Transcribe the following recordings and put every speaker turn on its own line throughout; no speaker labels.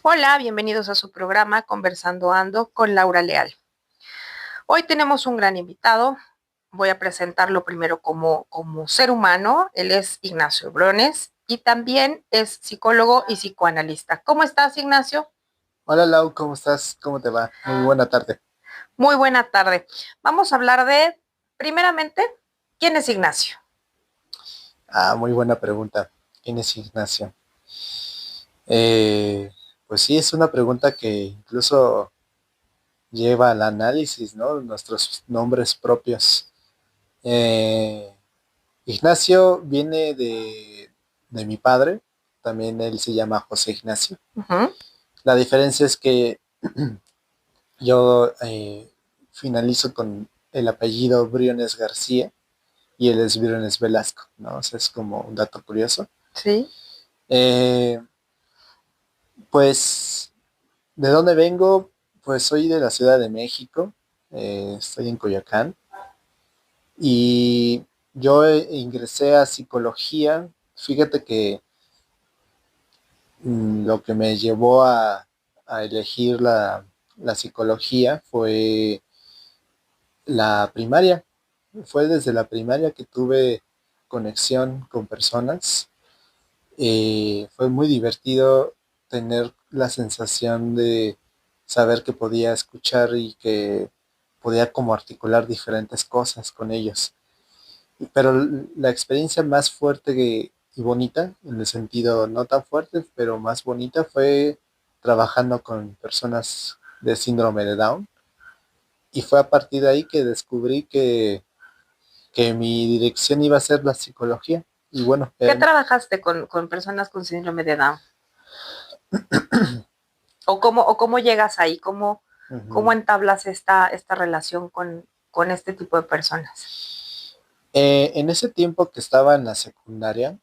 Hola, bienvenidos a su programa Conversando Ando con Laura Leal. Hoy tenemos un gran invitado. Voy a presentarlo primero como ser humano. Él es Ignacio Brones y también es psicólogo y psicoanalista. ¿Cómo estás, Ignacio?
Hola Lau, ¿cómo estás? ¿Cómo te va? Muy buena tarde.
Muy buena tarde. Vamos a hablar primeramente, ¿quién es Ignacio?
Muy buena pregunta. ¿Quién es Ignacio? Eh, pues sí, es una pregunta que incluso lleva al análisis, ¿no? Nuestros nombres propios. Eh, Ignacio viene de mi padre, también él se llama José Ignacio.
Ujú.
La diferencia es que yo finalizo con el apellido Briones García y él es Briones Velasco, ¿no? O sea, es como un dato curioso.
Sí.
Eh, pues, ¿de dónde vengo? Pues soy de la Ciudad de México, estoy en Coyoacán y yo ingresé a psicología. Fíjate que lo que me llevó a elegir la psicología fue la primaria. Fue desde la primaria que tuve conexión con personas. Fue muy divertido tener la sensación de saber que podía escuchar y que podía como articular diferentes cosas con ellos. Pero la experiencia más fuerte y bonita, en el sentido no tan fuerte, pero más bonita, fue trabajando con personas de síndrome de Down. Y fue a partir de ahí que descubrí que mi dirección iba a ser la psicología. Y bueno,
¿Qué trabajaste con personas con síndrome de Down? ¿O cómo llegas ahí? ¿Cómo
ujú.
entablas esta relación con este tipo de personas?
En ese tiempo que estaba en la secundaria,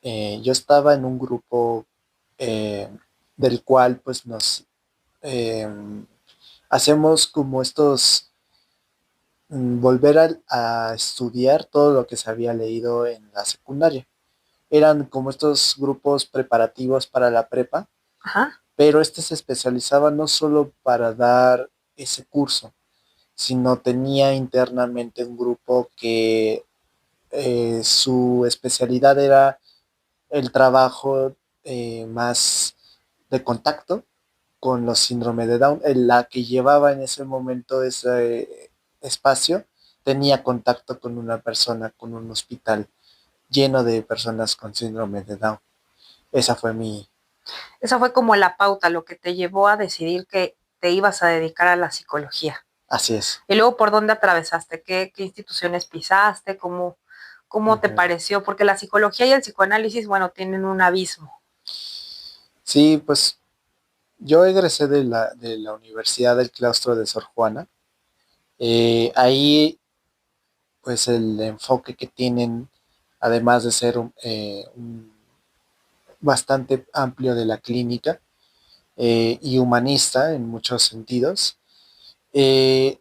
yo estaba en un grupo eh, del cual pues nos eh, hacemos como volver a estudiar todo lo que se había leído en la secundaria. Eran como estos grupos preparativos para la prepa,
Ajá.
pero este se especializaba no solo para dar ese curso, sino tenía internamente un grupo que su especialidad era el trabajo más de contacto con los síndrome de Down. La que llevaba en ese momento ese espacio tenía contacto con una persona, con un hospital lleno de personas con síndrome de Down. Esa fue mi...
Esa fue como la pauta, lo que te llevó a decidir que te ibas a dedicar a la psicología.
Así es.
Y luego, ¿por dónde atravesaste? ¿Qué instituciones pisaste? ¿Cómo te
Ujú.
pareció? Porque la psicología y el psicoanálisis, bueno, tienen un abismo.
Sí, pues yo egresé de la Universidad del Claustro de Sor Juana. Ahí, pues el enfoque que tienen, además de ser bastante amplio de la clínica y humanista en muchos sentidos, eh,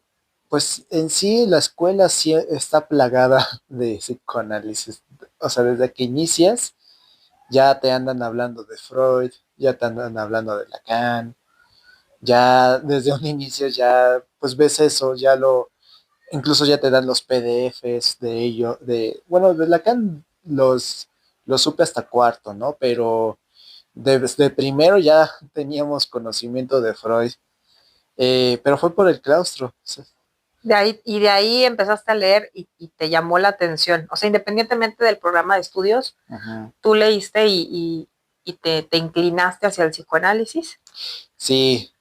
pues en sí la escuela sí está plagada de psicoanálisis. O sea, desde que inicias ya te andan hablando de Freud, ya te andan hablando de Lacan, ya desde un inicio ya pues ves eso, incluso ya te dan los PDFs de ello, bueno, de Lacan los supe hasta cuarto, ¿no? Pero desde primero ya teníamos conocimiento de Freud, pero fue por el claustro.
De ahí empezaste a leer y te llamó la atención. O sea, independientemente del programa de estudios,
Ajá.
tú leíste y te inclinaste hacia el psicoanálisis.
Sí,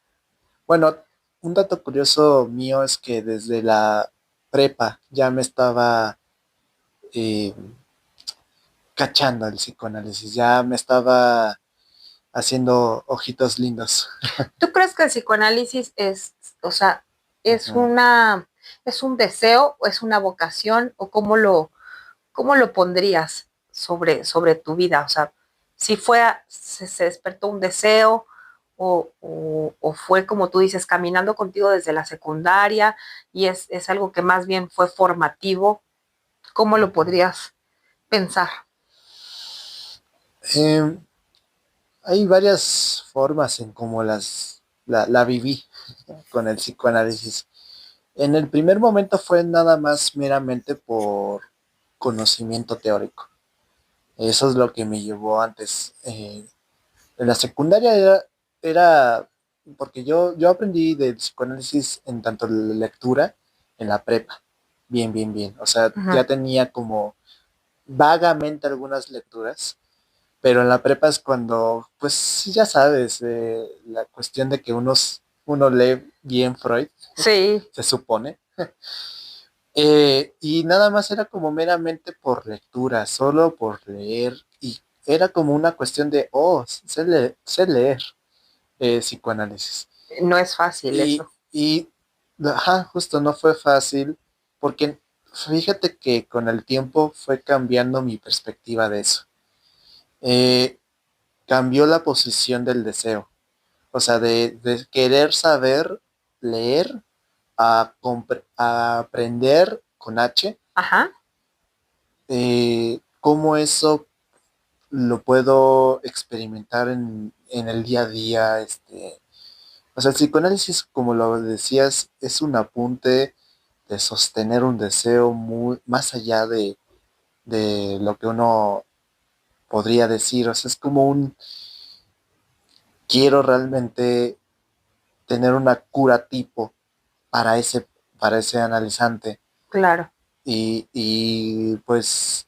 bueno, un dato curioso mío es que desde la prepa ya me estaba eh, cachando el psicoanálisis, ya me estaba haciendo ojitos lindos.
¿Tú crees que el psicoanálisis o sea, es
Ajá.
una, es un deseo o es una vocación o cómo lo pondrías sobre tu vida? O sea, si se despertó un deseo o fue, como tú dices, caminando contigo desde la secundaria y es algo que más bien fue formativo, ¿cómo lo podrías pensar?
Eh, hay varias formas en cómo la viví con el psicoanálisis. En el primer momento fue nada más meramente por conocimiento teórico. Eso es lo que me llevó antes. En la secundaria era porque yo aprendí del psicoanálisis en tanto la lectura en la prepa. Bien, bien, bien. O sea,
Ujú.
ya tenía como vagamente algunas lecturas, pero en la prepa es cuando, pues ya sabes, la cuestión de que uno lee bien Freud,
Sí,
se supone. Y nada más era como meramente por lectura, solo por leer. Y era como una cuestión de, oh, sé leer psicoanálisis.
no es fácil eso.
Y, ajá, justo no fue fácil, porque fíjate que con el tiempo fue cambiando mi perspectiva de eso. Eh, Cambió la posición del deseo, o sea, de querer saber leer a aprender con H,
Ajá,
cómo eso lo puedo experimentar en el día a día. O sea, el psicoanálisis, como lo decías, es un apunte de sostener un deseo muy más allá de lo que uno podría decir. O sea, es como un quiero realmente tener una cura tipo para para ese analizante.
claro.
Pues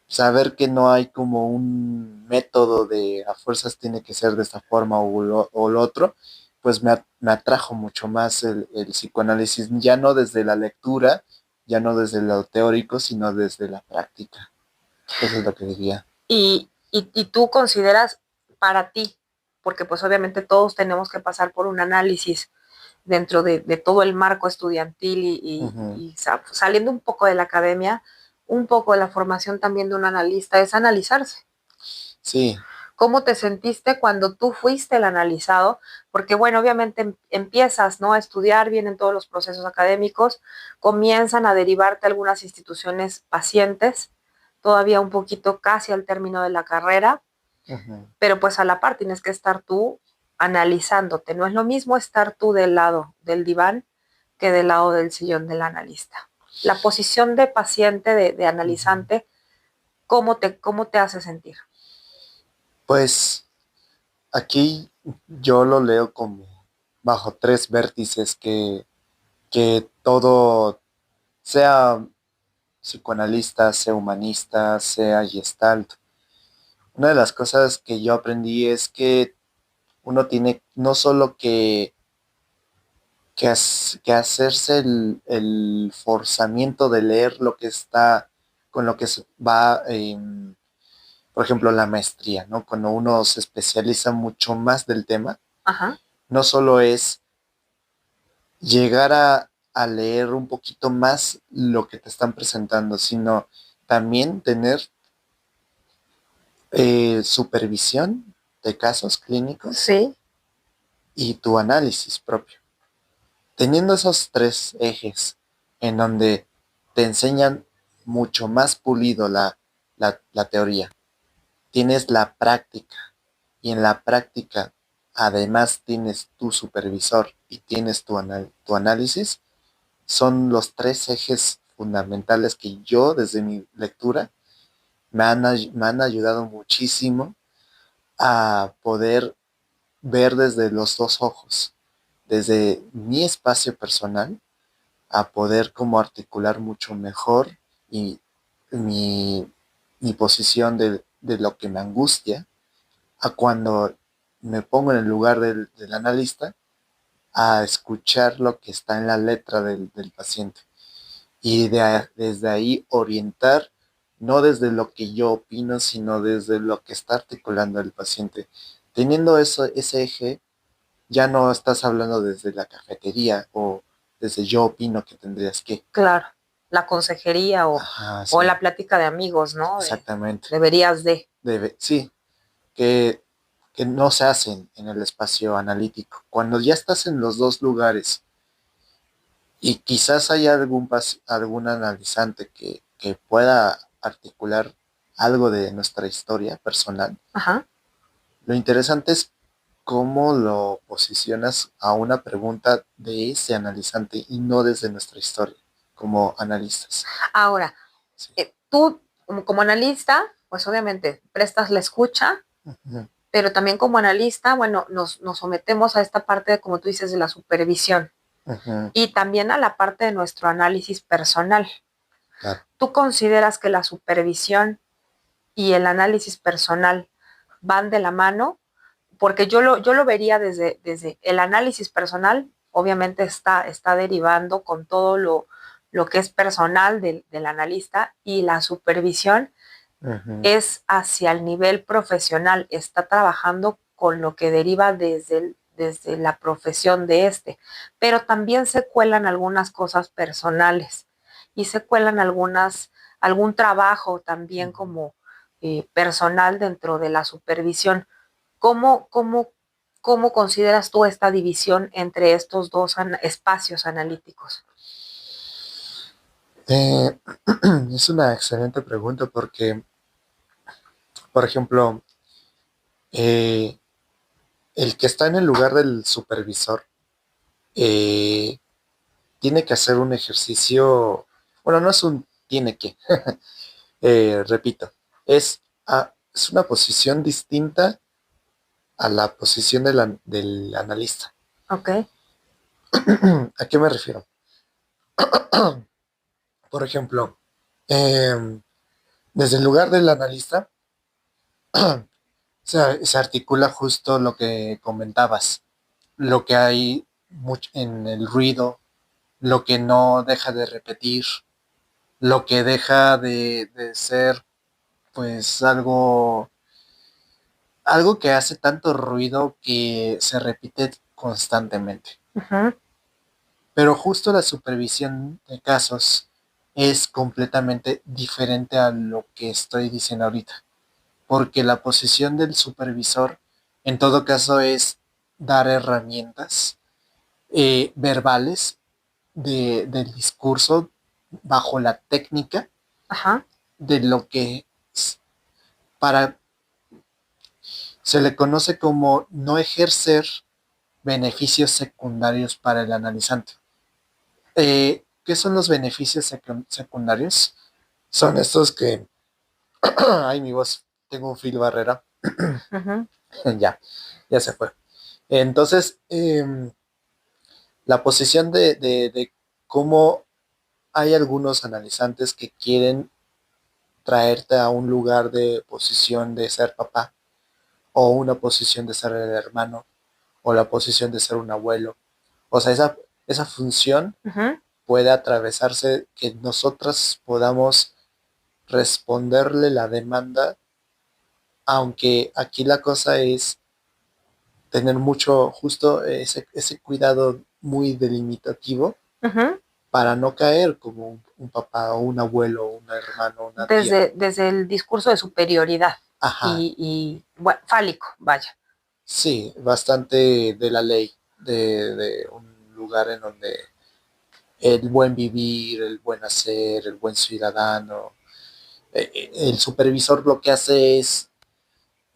saber que no hay como un método de a fuerzas tiene que ser de esta forma o lo otro, pues me atrajo mucho más el psicoanálisis, ya no desde la lectura, ya no desde lo teórico, sino desde la práctica. Eso es lo que diría.
Y tú consideras para ti, porque pues obviamente todos tenemos que pasar por un análisis dentro de todo el marco estudiantil
Ujú.
saliendo un poco de la academia, un poco de la formación también de un analista es analizarse.
Sí.
¿Cómo te sentiste cuando tú fuiste el analizado? Porque bueno, obviamente empiezas, ¿no?, a estudiar, vienen todos los procesos académicos, comienzan a derivarte algunas instituciones pacientes, todavía un poquito casi al término de la carrera,
Ujú.
pero pues a la par tienes que estar tú analizándote. No es lo mismo estar tú del lado del diván que del lado del sillón del analista. La posición de paciente, de
Ujú.
analizante, cómo te hace sentir?
Pues aquí yo lo leo como bajo tres vértices que todo, sea psicoanalista, sea humanista, sea gestalt. Una de las cosas que yo aprendí es que uno tiene no solo que hacerse el forzamiento de leer lo que está, con lo que se va, por ejemplo, la maestría, ¿no? Cuando uno se especializa mucho más del tema,
Ajá,
no solo es llegar a leer un poquito más lo que te están presentando, sino también tener supervisión de casos clínicos
sí,
y tu análisis propio. Teniendo esos tres ejes en donde te enseñan mucho más pulido la teoría, tienes la práctica y en la práctica además tienes tu supervisor y tienes tu análisis, son los tres ejes fundamentales que yo desde mi lectura me han ayudado muchísimo a poder ver desde los dos ojos, desde mi espacio personal, a poder como articular mucho mejor y mi, mi posición de lo que me angustia, a cuando me pongo en el lugar del analista, a escuchar lo que está en la letra del paciente y desde ahí orientar, no desde lo que yo opino, sino desde lo que está articulando el paciente. Teniendo ese eje, ya no estás hablando desde la cafetería o desde yo opino que tendrías que.
claro. La consejería
Ajá,
o
sí,
la plática de amigos, ¿no?
exactamente.
Deberías de.
Sí, que, que no se hacen en el espacio analítico. Cuando ya estás en los dos lugares y quizás haya algún analizante que pueda articular algo de nuestra historia personal,
Ajá.
Lo interesante es cómo lo posicionas a una pregunta de ese analizante y no desde nuestra historia como analistas.
Ahora,
Sí.
tú como analista, pues obviamente prestas la escucha,
Ujú,
pero también como analista, bueno, nos sometemos a esta parte, de, como tú dices, de la supervisión
ujú,
y también a la parte de nuestro análisis personal.
claro.
¿Tú consideras que la supervisión y el análisis personal van de la mano? Porque yo lo vería desde el análisis personal, obviamente está derivando con todo lo que es personal del analista y la supervisión
Ujú,
es hacia el nivel profesional, está trabajando con lo que deriva desde la profesión de este, pero también se cuelan algunas cosas personales y se cuelan algún trabajo también
ujú.
como personal dentro de la supervisión. ¿Cómo, cómo, cómo consideras tú esta división entre estos dos espacios analíticos?
Eh, es una excelente pregunta porque, por ejemplo, eh, el que está en el lugar del supervisor eh, tiene que hacer un ejercicio, bueno, no es un tiene que, repito, es una posición distinta a la posición del analista.
Ok,
¿A qué me refiero? Por ejemplo, eh, desde el lugar del analista se articula justo lo que comentabas, lo que hay en el ruido, lo que no deja de repetir, lo que deja de ser pues algo que hace tanto ruido que se repite constantemente.
ujú,
Pero justo la supervisión de casos es completamente diferente a lo que estoy diciendo ahorita, porque la posición del supervisor en todo caso es dar herramientas verbales del discurso bajo la técnica
ajá,
de lo que para se le conoce como no ejercer beneficios secundarios para el analizante. ¿Qué son los beneficios secundarios? Son estos que, ay, mi voz, tengo un fil barrera,
ujú,
ya, ya se fue. Entonces, la posición de cómo hay algunos analizantes que quieren traerte a un lugar de posición de ser papá, o una posición de ser el hermano, o la posición de ser un abuelo. O sea, esa función
ujú.
puede atravesarse que nosotras podamos responderle la demanda, aunque aquí la cosa es tener mucho, justo ese cuidado muy delimitativo
Ujú.
para no caer como un papá o un abuelo, o un hermano, una tía.
Desde el discurso de superioridad
Ajá,
bueno, fálico, vaya.
sí, bastante de la ley, de un lugar en donde el buen vivir, el buen hacer, el buen ciudadano, el supervisor lo que hace es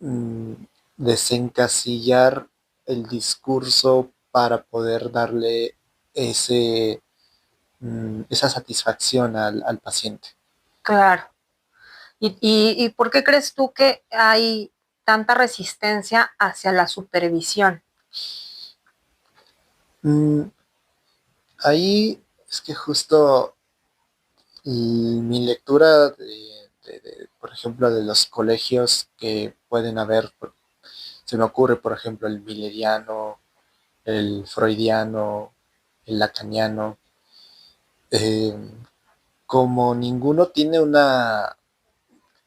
mm, desencasillar el discurso para poder darle esa satisfacción al paciente.
Claro. ¿Y por qué crees tú que hay tanta resistencia hacia la supervisión?
Mm, ahí es que justo mi lectura por ejemplo, de los colegios que pueden haber, se me ocurre, por ejemplo, el milleriano, el freudiano, el lacaniano, eh, como ninguno tiene una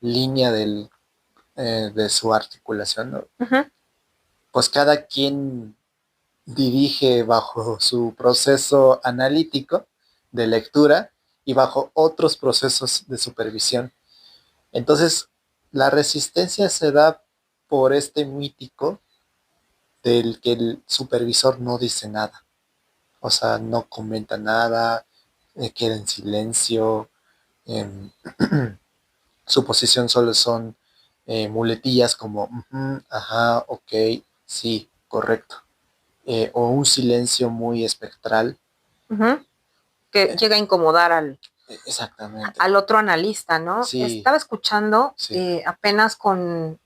línea de su articulación, ¿no?
Ujú,
Pues cada quien dirige bajo su proceso analítico de lectura y bajo otros procesos de supervisión. Entonces, la resistencia se da por este mítico del que el supervisor no dice nada, o sea, no comenta nada, queda en silencio, eh, su posición solo son muletillas como, "Ujú, ajá, ok, sí, correcto", o un silencio muy espectral.
Ujú. Que
Eh,
llega a incomodar
Exactamente,
al otro analista, ¿no?
sí,
Estaba escuchando
sí,
apenas
ujú,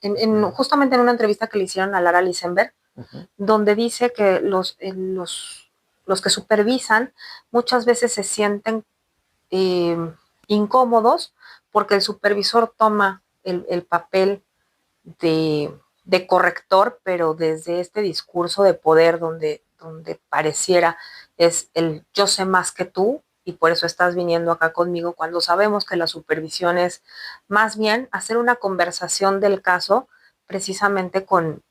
justamente en una entrevista que le hicieron a Lara Lisenberg,
ujú,
donde dice que los que supervisan muchas veces se sienten eh, incómodos porque el supervisor toma el papel de corrector, pero desde este discurso de poder donde pareciera es el yo sé más que tú y por eso estás viniendo acá conmigo, cuando sabemos que la supervisión es más bien hacer una conversación del caso precisamente con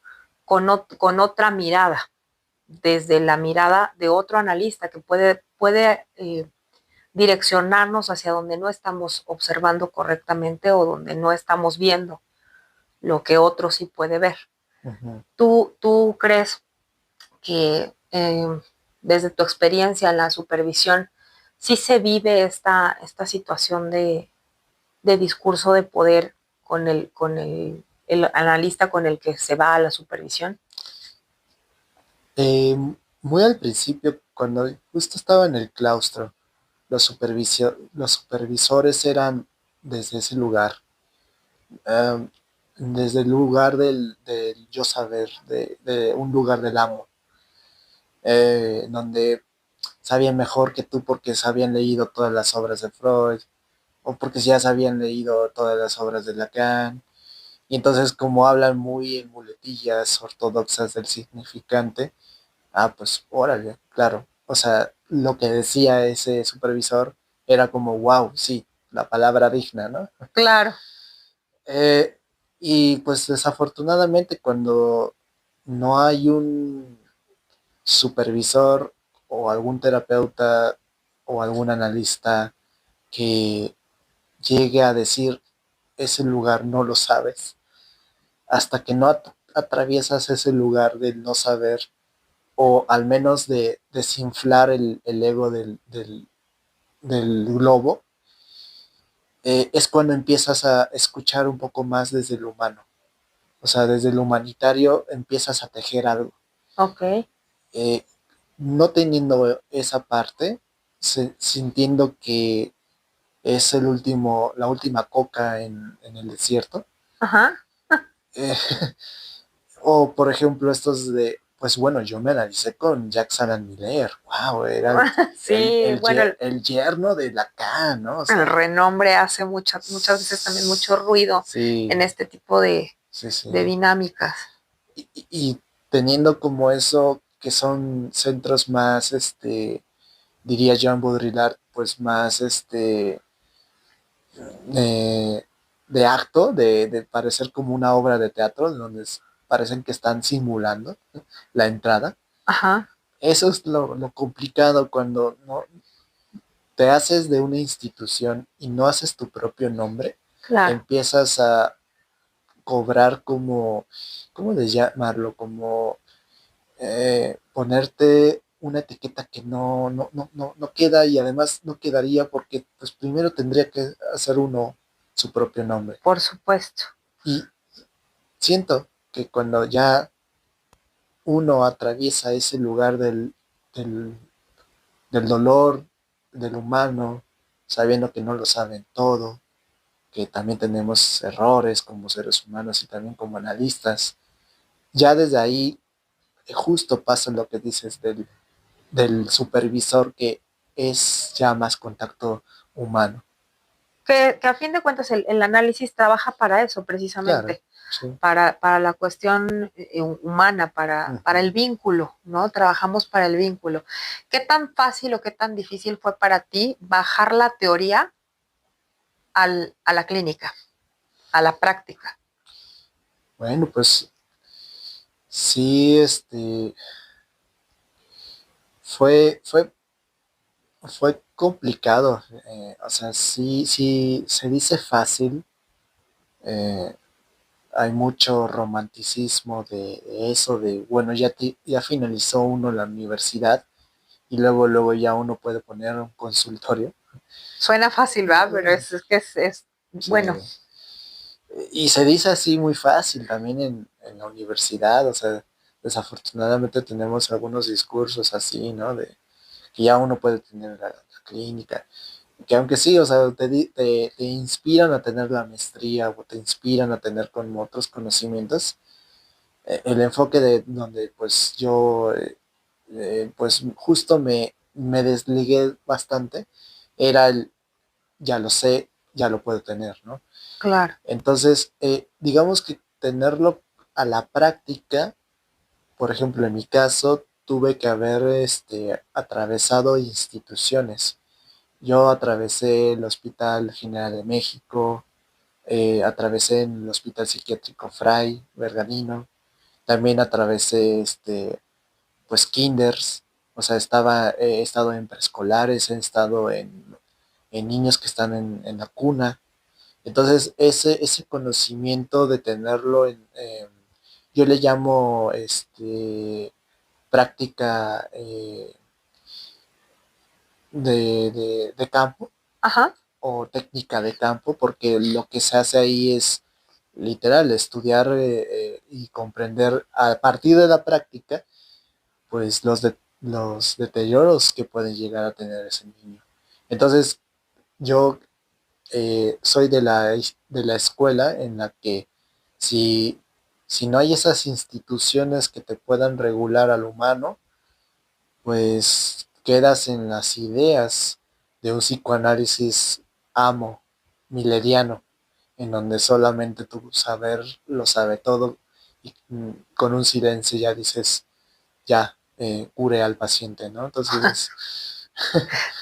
otra mirada, desde la mirada de otro analista que puede direccionarnos hacia donde no estamos observando correctamente o donde no estamos viendo lo que otro sí puede ver.
ujú.
¿Tú crees que desde tu experiencia en la supervisión sí se vive esta situación de discurso de poder con el analista con el que se va a la supervisión?
Eh, Muy al principio, cuando justo estaba en el claustro, los supervisores eran desde ese lugar, um, desde el lugar del yo saber, de un lugar del amo, donde sabían mejor que tú porque se habían leído todas las obras de Freud, o porque ya se habían leído todas las obras de Lacan, y entonces como hablan muy en muletillas ortodoxas del significante, pues órale, claro. O sea, lo que decía ese supervisor era como, wow, sí, la palabra digna, ¿no?
Claro.
Eh, y pues desafortunadamente cuando no hay un supervisor o algún terapeuta o algún analista que llegue a decir, ese lugar no lo sabes, hasta que no atraviesas ese lugar del no saber, o al menos de desinflar el ego del globo, es cuando empiezas a escuchar un poco más desde lo humano. O sea, desde lo humanitario empiezas a tejer algo.
Ok.
Eh, no teniendo esa parte, sintiendo que es la última coca en el desierto.
Ajá.
Eh, o por ejemplo, estos de, pues bueno, yo me analicé con Jacques Alan Miller, wow, era
Sí, bueno,
el yerno de Lacan, ¿no? O
el
sea,
renombre hace muchas veces también mucho ruido en
sí,
este tipo
sí,
de
sí.
dinámicas.
Y teniendo como eso, que son centros más, diría Jean Baudrillard, pues más, de acto, de parecer como una obra de teatro, donde parecen que están simulando la entrada.
Ajá,
Eso es lo complicado cuando no te haces de una institución y no haces tu propio nombre,
claro,
empiezas a cobrar como, ¿cómo les llamarlo? Como ponerte una etiqueta que no queda, y además no quedaría porque pues primero tendría que hacer uno su propio nombre.
por supuesto.
Y siento que cuando ya uno atraviesa ese lugar del, del dolor, del humano, sabiendo que no lo saben todo, que también tenemos errores como seres humanos y también como analistas, ya desde ahí justo pasa lo que dices del supervisor, que es ya más contacto humano.
Que a fin de cuentas el análisis trabaja para eso
Claro,
precisamente,
sí.
para la cuestión humana, para el
Ujú.
vínculo, ¿no? Trabajamos para el vínculo. ¿Qué tan fácil o qué tan difícil fue para ti bajar la teoría a la clínica, a la práctica?
Bueno, pues sí, fue complicado. O sea, sí, sí, se dice fácil. eh, Hay mucho romanticismo de eso, de, bueno, ya finalizó uno la universidad y luego ya uno puede poner un consultorio.
Suena fácil, ¿verdad? Pero es que es bueno,
Sí. Y se dice así muy fácil también en la universidad, o sea, desafortunadamente tenemos algunos discursos así, ¿no? De que ya uno puede tener la clínica, que aunque sí, o sea, te inspiran a tener la maestría o te inspiran a tener como otros conocimientos, el enfoque de donde pues yo pues justo me desligué bastante era el ya lo sé, ya lo puedo tener, ¿no?
Claro.
Entonces, digamos que tenerlo a la práctica, por ejemplo, en mi caso, tuve que haber atravesado instituciones. Yo atravesé el Hospital General de México, atravesé el Hospital Psiquiátrico Fray Verganino, también atravesé pues kinders, o sea, he estado en preescolares, he estado en niños que están en la cuna. Entonces, ese conocimiento de tenerlo yo le llamo práctica de campo
Ajá.
o técnica de campo, porque lo que se hace ahí es literal estudiar y comprender a partir de la práctica, pues los deterioros que puede llegar a tener ese niño. Entonces, yo soy de la escuela en la que si, si no hay esas instituciones que te puedan regular al humano, pues quedas en las ideas de un psicoanálisis amo, mileriano, en donde solamente tu saber lo sabe todo y con un silencio ya dices, ya, cure al paciente, ¿no? Entonces,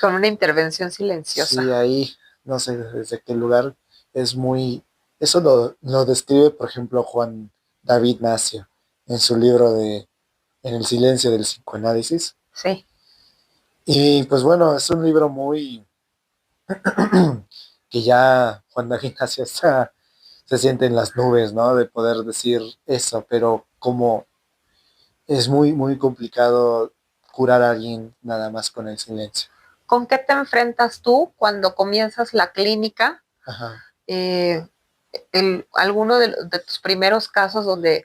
Con una intervención
sí,
silenciosa.
ahí, no sé desde qué lugar, es muy, eso lo describe, por ejemplo, Juan David Nacio en su libro de En el silencio del psicoanálisis.
Sí.
Y pues bueno, es un libro muy que ya Juan David Nacio se siente en las nubes, ¿no? De poder decir eso, pero como es muy, muy complicado curar a alguien nada más con el silencio.
¿Con qué te enfrentas tú cuando comienzas la clínica?
Ajá.
Eh, alguno de tus primeros casos donde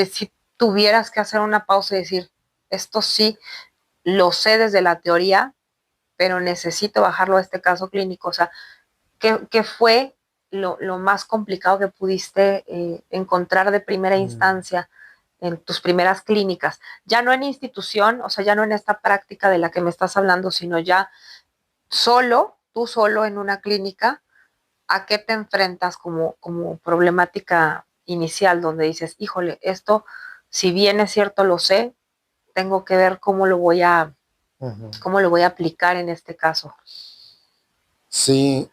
si tuvieras que hacer una pausa y decir, esto sí, lo sé desde la teoría, pero necesito bajarlo a este caso clínico. O sea, ¿qué fue lo más complicado que pudiste encontrar de primera
Mm,
instancia en tus primeras clínicas? Ya no en institución, o sea, ya no en esta práctica de la que me estás hablando, sino ya solo, tú solo en una clínica, ¿a qué te enfrentas como problemática inicial donde dices, híjole, esto, si bien es cierto, lo sé, tengo que ver
ujú.
cómo lo voy a aplicar en este caso?
Sí,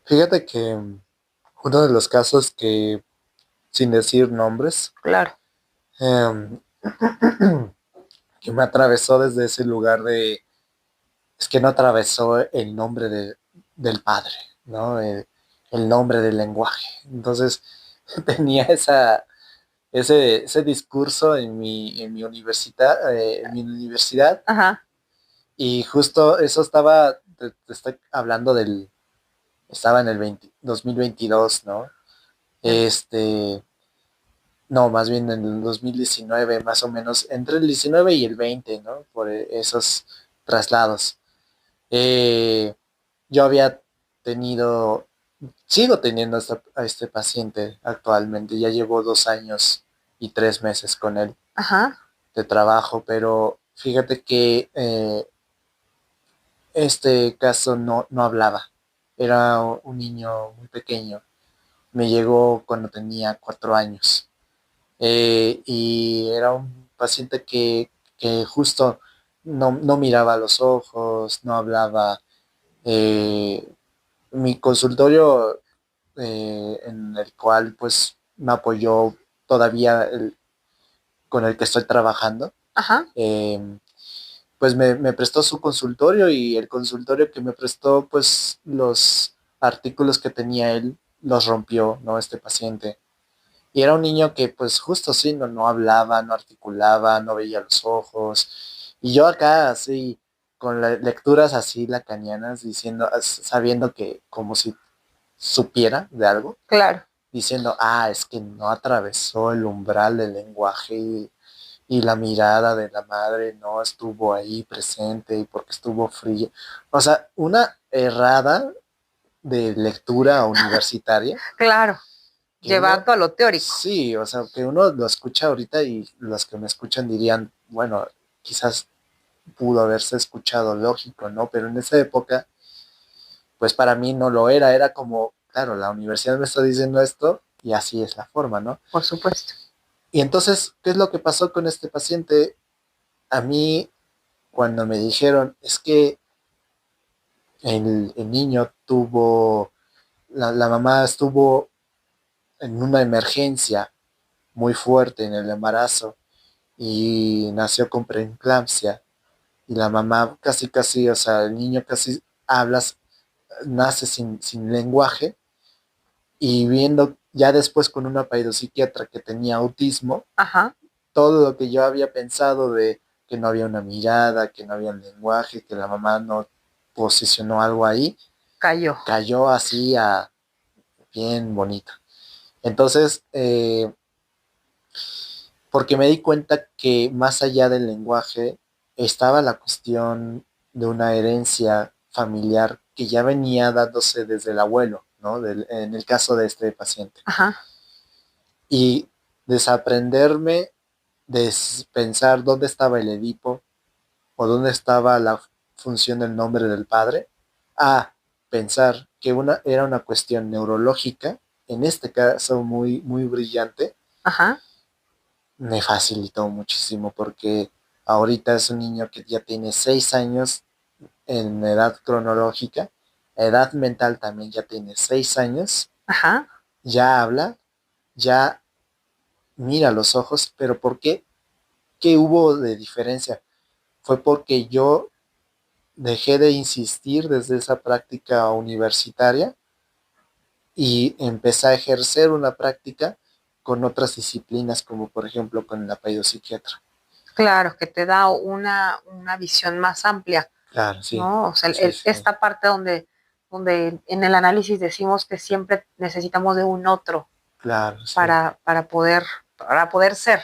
fíjate que uno de los casos que, sin decir nombres,
Claro.
em, que me atravesó desde ese lugar es que no atravesó el nombre del padre, ¿no? El nombre del lenguaje. Entonces tenía ese discurso en mi universidad
Ajá.
y justo eso te estoy hablando estaba en el 2022, ¿no? Este, no, más bien en el 2019, más o menos, entre el 19 y el 20, ¿no? Por esos traslados. Eh, yo había tenido, sigo teniendo a este paciente actualmente, ya llevo 2 años y 3 meses con él
Ajá.
de trabajo, pero fíjate que este caso no hablaba, era un niño muy pequeño, me llegó cuando tenía 4 años. Y era un paciente que justo no miraba a los ojos, no hablaba. Eh, Mi consultorio en el cual pues me apoyó todavía con el que estoy trabajando,
Ajá.
eh, pues me prestó su consultorio y el consultorio que me prestó pues los artículos que tenía él los rompió, ¿no? Este paciente. Y era un niño que pues justo sí, no hablaba, no articulaba, no veía los ojos. Y yo acá con lecturas así lacanianas, sabiendo que como si supiera de algo,
claro.
diciendo, es que no atravesó el umbral del lenguaje y la mirada de la madre no estuvo ahí presente y porque estuvo fría. O sea, una errada de lectura universitaria
Claro,
que uno,
llevando a lo teórico,
sí, o sea, que uno lo escucha ahorita y los que me escuchan dirían, bueno, quizás pudo haberse escuchado lógico, ¿no? Pero en esa época, pues para mí no lo era, era como, claro, la universidad me está diciendo esto y así es la forma, ¿no?
por supuesto.
Y entonces, ¿qué es lo que pasó con este paciente? A mí, cuando me dijeron, es que el niño tuvo, la mamá estuvo en una emergencia muy fuerte en el embarazo y nació con preeclampsia y la mamá casi casi, o sea, el niño casi hablas, nace sin lenguaje y viendo ya después con una psiquiatra que tenía autismo,
Ajá,
todo lo que yo había pensado de que no había una mirada, que no había un lenguaje, que la mamá no posicionó algo ahí,
cayó.
cayó así a bien bonito. Entonces, porque me di cuenta que más allá del lenguaje estaba la cuestión de una herencia familiar que ya venía dándose desde el abuelo, ¿no? En el caso de este paciente.
Ajá,
Y desaprenderme de pensar dónde estaba el Edipo o dónde estaba la función del nombre del padre, a pensar que era una cuestión neurológica, en este caso muy, muy brillante,
ajá,
me facilitó muchísimo porque ahorita es un niño que ya tiene 6 años en edad cronológica, edad mental también ya tiene 6 años,
ajá.
ya habla, ya mira los ojos, pero ¿por qué? ¿Qué hubo de diferencia? Fue porque yo dejé de insistir desde esa práctica universitaria y empecé a ejercer una práctica con otras disciplinas, como por ejemplo con el psiquiatra.
Claro, que te da una visión más amplia,
Claro, sí,
¿no? O sea,
sí, sí,
esta parte donde en el análisis decimos que siempre necesitamos de un otro
claro, sí,
para poder ser,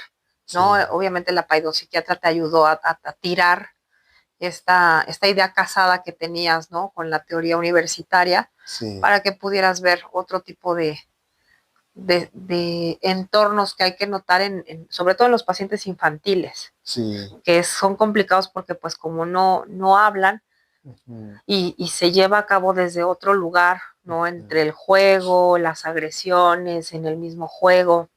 ¿no?
sí,
Obviamente la paidopsiquiatra te ayudó a tirar esta idea casada que tenías, ¿no? Con la teoría universitaria,
sí,
para que pudieras ver otro tipo de entornos que hay que notar sobre todo en los pacientes infantiles,
sí,
que son complicados porque pues como no hablan
ujú,
y se lleva a cabo desde otro lugar, ¿no?
ujú,
Entre el juego, las agresiones en el mismo juego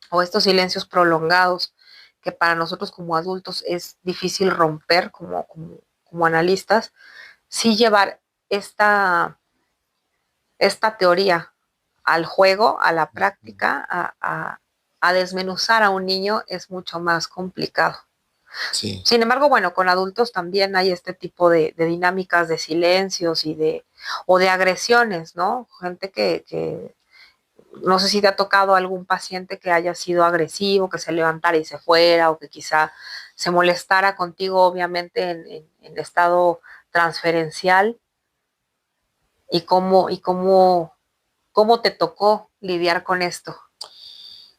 o estos silencios prolongados que para nosotros como adultos es difícil romper como analistas, sí llevar esta teoría al juego, a la
ujú.
práctica, a desmenuzar a un niño es mucho más complicado.
Sí,
Sin embargo, bueno, con adultos también hay este tipo de dinámicas de silencios o de agresiones, ¿no? Gente que no sé si te ha tocado algún paciente que haya sido agresivo, que se levantara y se fuera, o que quizá se molestara contigo, obviamente, en estado transferencial, cómo te tocó lidiar con esto.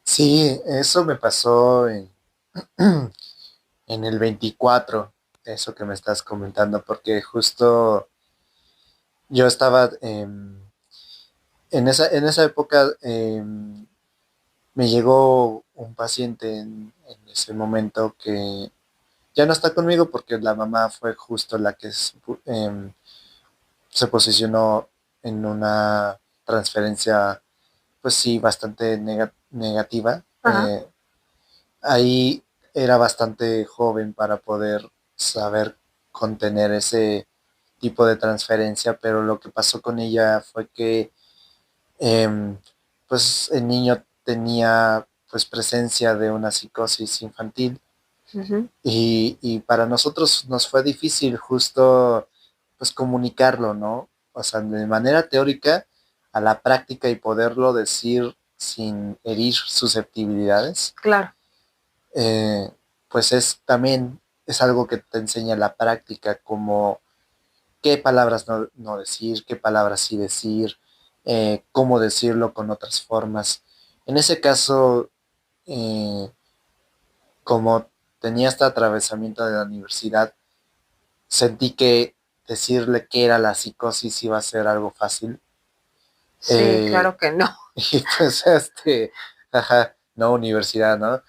sí, eso me pasó en el 24, eso que me estás comentando, porque justo yo estaba en esa época, me llegó un paciente en ese momento que ya no está conmigo porque la mamá fue justo la que se posicionó en una transferencia, pues sí, bastante negativa.
Ajá,
Ahí era bastante joven para poder saber contener ese tipo de transferencia, pero lo que pasó con ella fue que em, pues el niño tenía pues presencia de una psicosis infantil
ujú,
y para nosotros nos fue difícil justo pues comunicarlo, ¿no? O sea, de manera teórica a la práctica y poderlo decir sin herir susceptibilidades,
claro,
eh, pues también es algo que te enseña la práctica, como qué palabras no decir, qué palabras sí decir, cómo decirlo con otras formas. En ese caso, eh, como tenía este atravesamiento de la universidad, sentí que decirle que era la psicosis iba a ser algo fácil.
Sí,
Eh,
claro que no.
y pues, ajá, no universidad, ¿no?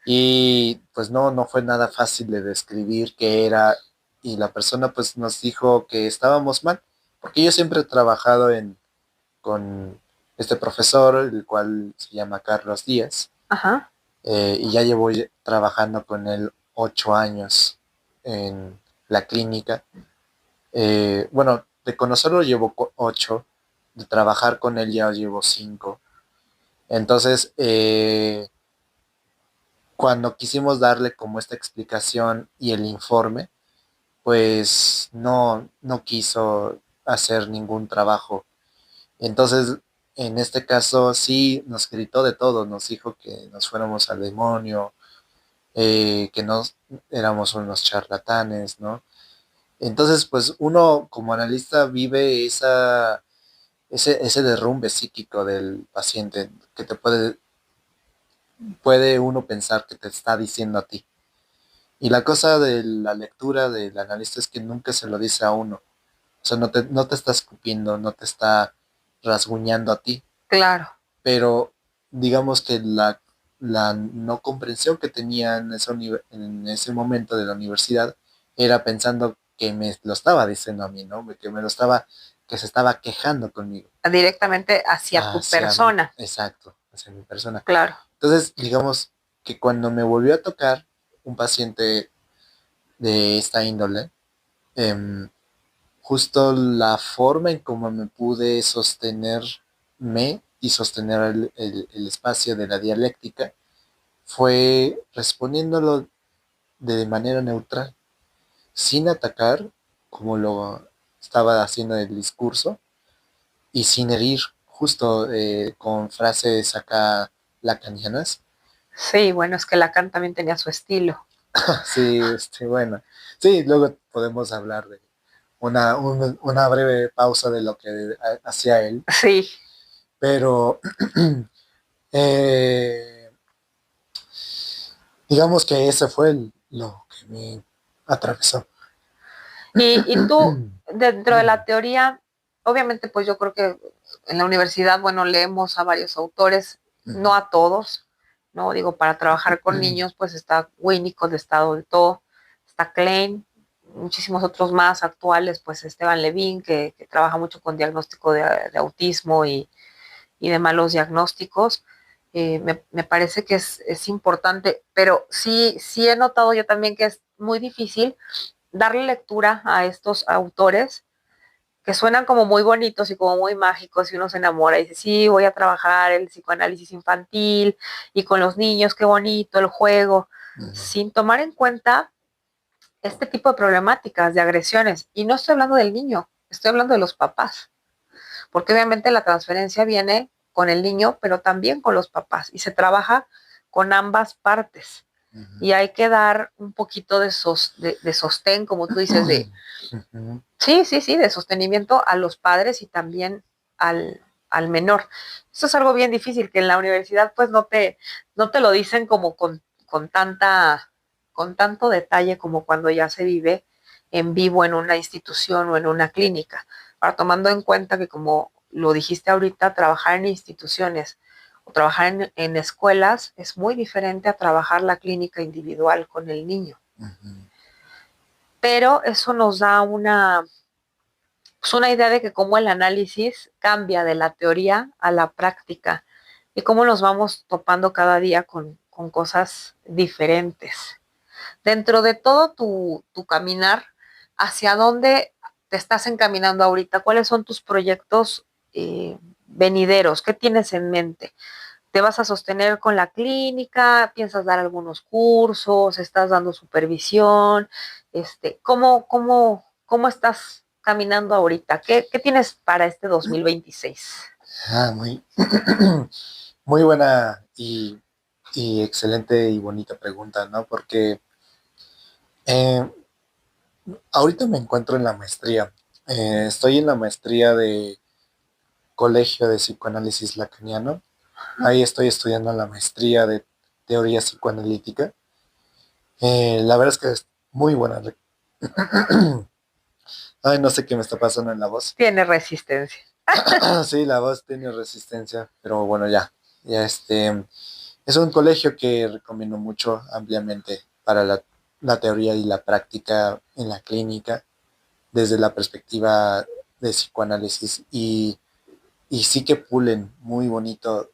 Y pues no fue nada fácil de describir qué era. Y la persona pues nos dijo que estábamos mal, porque yo siempre he trabajado con este profesor, el cual se llama Carlos Díaz,
Ajá.
y ya llevo trabajando con él 8 años en la clínica. Bueno, de conocerlo llevo 8, de trabajar con él ya llevo 5. Entonces, cuando quisimos darle como esta explicación y el informe, pues no quiso hacer ningún trabajo. Entonces, en este caso sí nos gritó de todo, nos dijo que nos fuéramos al demonio, que no éramos unos charlatanes, ¿no? Entonces, pues uno como analista vive ese derrumbe psíquico del paciente que puede uno pensar que te está diciendo a ti. Y la cosa de la lectura del analista es que nunca se lo dice a uno. O sea, no te está escupiendo, no te está rasguñando a ti,
Claro.
pero digamos que la no comprensión que tenía en ese momento de la universidad era pensando que me lo estaba diciendo a mí, ¿no? Que se estaba quejando conmigo,
Directamente hacia tu
hacia mí,
persona.
exacto, hacia mi persona.
Claro.
Entonces, digamos que cuando me volvió a tocar un paciente de esta índole, em, justo la forma en cómo me pude sostenerme y sostener el espacio de la dialéctica fue respondiéndolo de manera neutral, sin atacar, como lo estaba haciendo el discurso, y sin herir, justo con frases acá lacanianas.
Sí, bueno, es que Lacan también tenía su estilo.
Sí, bueno, sí, luego podemos hablar de una breve pausa de lo que hacía él,
Sí.
pero eh, digamos que ese fue lo que me atravesó.
Y tú, dentro de la teoría, obviamente, pues yo creo que en la universidad, bueno, leemos a varios autores, no a todos, ¿no? Digo, para trabajar con niños, pues está Winnicott de Estado de Todo, está Klein, muchísimos otros más actuales, pues Esteban Levin, que trabaja mucho con diagnóstico de autismo y de malos diagnósticos. Me parece que es importante, pero sí he notado yo también que es muy difícil darle lectura a estos autores que suenan como muy bonitos y como muy mágicos y uno se enamora y dice, sí, voy a trabajar el psicoanálisis infantil y con los niños, qué bonito el juego, sin tomar en cuenta este tipo de problemáticas, de agresiones. Y no estoy hablando del niño, estoy hablando de los papás, porque obviamente la transferencia viene con el niño, pero también con los papás y se trabaja con ambas partes. Y hay que dar un poquito de sostén, como tú dices, sí, de sostenimiento a los padres y también al menor. Esto es algo bien difícil, que en la universidad pues no te lo dicen como con tanto detalle como cuando ya se vive en vivo en una institución o en una clínica. Ahora, tomando en cuenta que como lo dijiste ahorita, trabajar en instituciones o trabajar en escuelas es muy diferente a trabajar la clínica individual con el niño. Pero eso nos da pues una idea de que cómo el análisis cambia de la teoría a la práctica y cómo nos vamos topando cada día con cosas diferentes. Dentro de todo tu caminar, ¿hacia dónde te estás encaminando ahorita? ¿Cuáles son tus proyectos venideros? ¿Qué tienes en mente? ¿Te vas a sostener con la clínica? ¿Piensas dar algunos cursos? ¿Estás dando supervisión? ¿Cómo estás caminando ahorita? ¿Qué tienes para este 2026?
Muy, muy buena y excelente y bonita pregunta, ¿no? Porque eh, ahorita me encuentro en la maestría. Estoy en la maestría de Colegio de Psicoanálisis Lacaniano. Ahí estoy estudiando la maestría de teoría psicoanalítica. La verdad es que es muy buena. Ay, no sé qué me está pasando en la voz.
Tiene resistencia.
Sí, la voz tiene resistencia, pero bueno, ya es un colegio que recomiendo mucho ampliamente para la teoría y la práctica en la clínica desde la perspectiva de psicoanálisis y sí que pulen muy bonito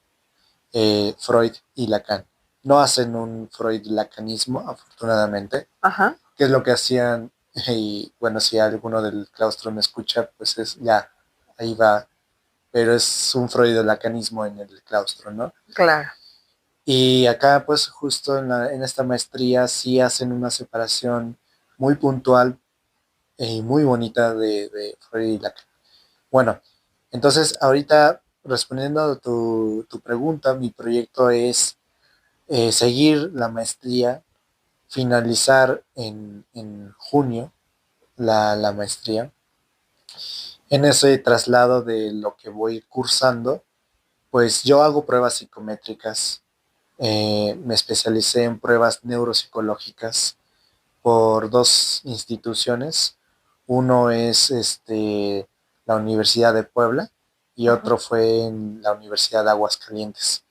Freud y Lacan. No hacen un Freud-lacanismo, afortunadamente,
Ajá,
que es lo que hacían, y bueno, si alguno del claustro me escucha, pues es ya, ahí va, pero es un Freud-lacanismo en el claustro, ¿no?
claro.
Y acá, pues justo en esta maestría sí hacen una separación muy puntual y muy bonita de Freud y Lacan. Bueno, entonces ahorita respondiendo a tu pregunta, mi proyecto es seguir la maestría, finalizar en junio la maestría. En ese traslado de lo que voy cursando, pues yo hago pruebas psicométricas. Me especialicé en pruebas neuropsicológicas por dos instituciones. Uno es la Universidad de Puebla y
Ajá,
otro fue en la Universidad de Aguascalientes.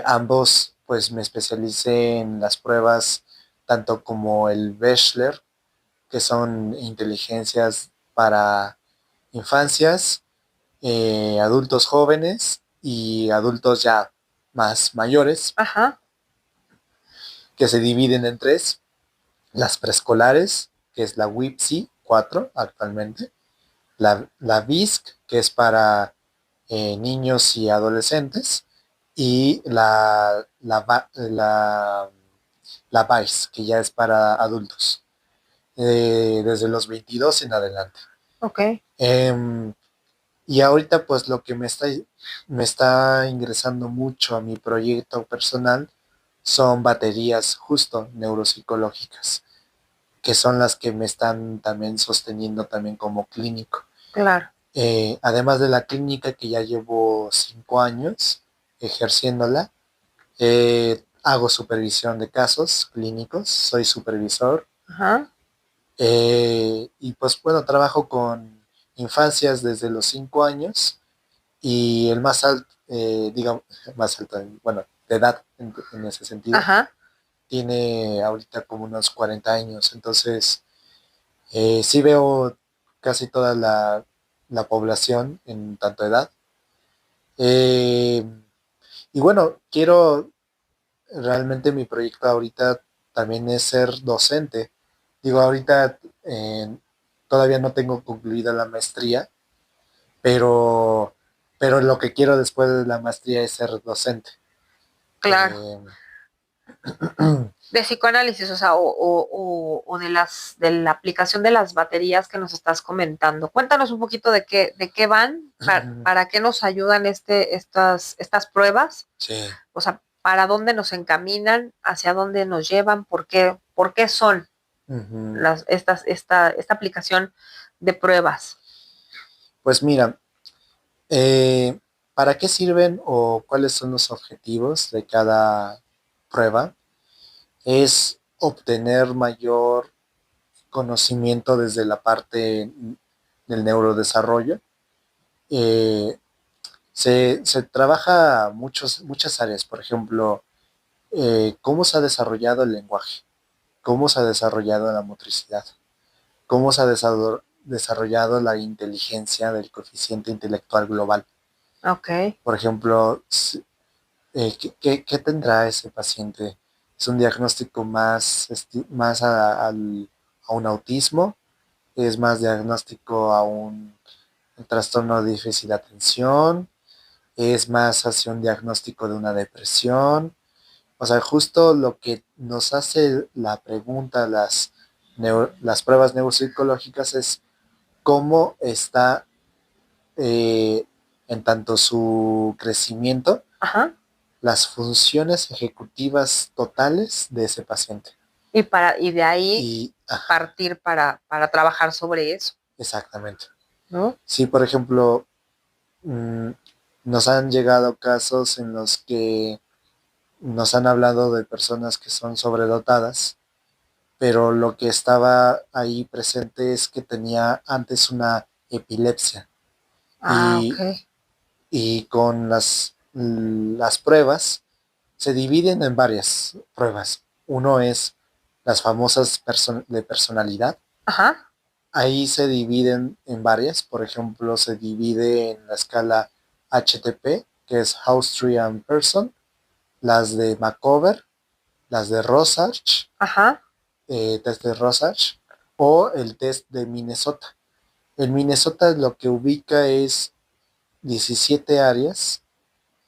Ambos, pues me especialicé en las pruebas tanto como el Bachelor, que son inteligencias para infancias, adultos jóvenes y adultos ya más mayores,
ajá,
que se dividen en tres: las preescolares, que es la WIPSI 4 actualmente, la BISC, que es para niños y adolescentes, y la VICE, que ya es para adultos, desde los 22 en adelante.
ok,
Eh, y ahorita pues lo que me está ingresando mucho a mi proyecto personal son baterías justo neuropsicológicas, que son las que me están también sosteniendo también como clínico.
claro.
Además de la clínica que ya llevo 5 años ejerciéndola, hago supervisión de casos clínicos, soy supervisor,
Ajá,
y pues bueno, trabajo con infancias desde los 5 años y el más alto, digamos, más alto, bueno, de edad en ese sentido,
ajá,
tiene ahorita como unos 40 años, entonces sí veo casi toda la población en tanto edad. Eh, y bueno, realmente mi proyecto ahorita también es ser docente. Digo, ahorita todavía no tengo concluida la maestría, pero, pero lo que quiero después de la maestría es ser docente.
claro.
Eh,
De psicoanálisis, o sea, o de la aplicación de las baterías que nos estás comentando. Cuéntanos un poquito de qué van, para qué nos ayudan estas pruebas,
sí.
o sea, para dónde nos encaminan, hacia dónde nos llevan, por qué son
Ujú.
esta aplicación de pruebas.
Pues mira, eh, ¿para qué sirven o cuáles son los objetivos de cada prueba? Es obtener mayor conocimiento desde la parte del neurodesarrollo. Eh, se trabaja muchas áreas, por ejemplo, cómo se ha desarrollado el lenguaje, cómo se ha desarrollado la motricidad, cómo se ha desarrollado la inteligencia del coeficiente intelectual global.
Ok,
Por ejemplo, ¿qué tendrá ese paciente? ¿Es un diagnóstico más a un autismo? ¿Es más diagnóstico a un trastorno de déficit de atención? ¿Es más hacia un diagnóstico de una depresión? O sea, justo lo que nos hace la pregunta, las pruebas neuropsicológicas es cómo está eh, en tanto su crecimiento,
ajá.
las funciones ejecutivas totales de ese paciente.
Y de ahí
Y,
partir para trabajar sobre eso,
exactamente.
¿no?
Si, por ejemplo, mm, nos han llegado casos en los que nos han hablado de personas que son sobredotadas, pero lo que estaba ahí presente es que tenía antes una epilepsia
Ah, ok.
y, y con las pruebas se dividen en varias pruebas. Uno es las famosas de personalidad.
Ajá,
Ahí se dividen en varias. Por ejemplo, se divide en la escala HTP, que es Austrian Person, las de Macover, las de Rorschach,
ajá,
test de Rorschach, o el test de Minnesota. El Minnesota lo que ubica es 17 áreas,